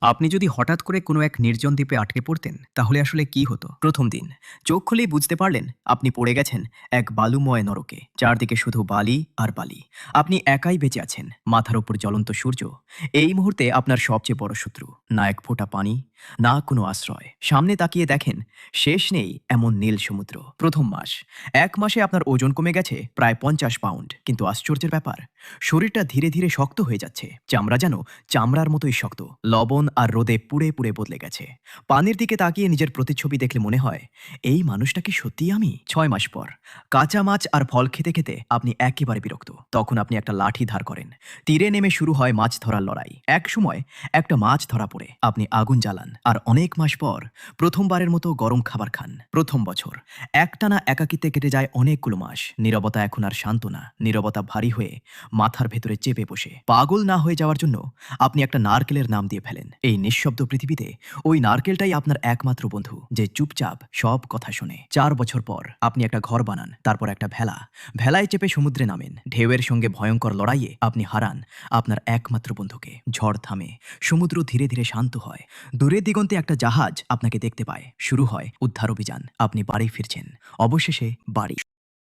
আপনি যদি হঠাৎ করে কোনো এক নির্জন দ্বীপে আটকে পড়তেন, তাহলে আসলে কি হতো? প্রথম দিন চোখ খুলেই বুঝতে পারলেন আপনি পড়ে গেছেন এক বালুময় নরকে। চারদিকে শুধু বালি আর বালি। আপনি একাই বেঁচে আছেন, মাথার উপর জ্বলন্ত সূর্য। এই মুহূর্তে আপনার সবচেয়ে বড় শত্রু। না এক ফোঁটা পানি, না কোনো আশ্রয়। সামনে তাকিয়ে দেখেন শেষ নেই এমন নীল সমুদ্র। প্রথম মাস, 1 মাসে আপনার ওজন কমে গেছে প্রায় 50 পাউন্ড। কিন্তু আশ্চর্যের ব্যাপার, শরীরটা ধীরে ধীরে শক্ত হয়ে যাচ্ছে। চামড়া যেন চামড়ার মতোই শক্ত। লবণ আর রোদে পুড়ে পুড়ে বদলে গেছে। পানির দিকে তাকিয়ে নিজের প্রতিচ্ছবি দেখলে মনে হয়, এই মানুষটা কি সত্যিই আমি? 6 মাস পর কাঁচা মাছ আর ফল খেতে খেতে আপনি একেবারে বিরক্ত। তখন আপনি একটা লাঠি ধার করেন। তীরে নেমে শুরু হয় মাছ ধরার লড়াই। এক সময় একটা মাছ ধরা পড়ে আপনি আগুন জ্বালান, আর অনেক মাস পর প্রথমবারের মতো গরম খাবার খান। প্রথম বছর একটানা একাকিত্বে কেটে যায় অনেকগুলো মাস। নীরবতা এখন আর শান্ত না, নীরবতা ভারী হয়ে মাথার ভেতরে চেপে বসে। পাগল না হয়ে যাওয়ার জন্য আপনি একটা নারকেলের নাম দিয়ে ফেলেন। এই নিঃশব্দ পৃথিবীতে ওই নারকেলটাই আপনার একমাত্র বন্ধু, যে চুপচাপ সব কথা শোনে। 4 বছর পর আপনি একটা ঘর বানান, তারপর একটা ভেলায় চেপে সমুদ্রে নামেন। ঢেউয়ের সঙ্গে ভয়ঙ্কর লড়াইয়ে আপনি হারান আপনার একমাত্র বন্ধুকে। ঝড় থামে, সমুদ্র ধীরে ধীরে শান্ত হয়। দূরের দিগন্তে একটা জাহাজ আপনাকে দেখতে পায়। শুরু হয় উদ্ধার অভিযান। আপনি বাড়ি ফিরছেন, অবশেষে বাড়ি।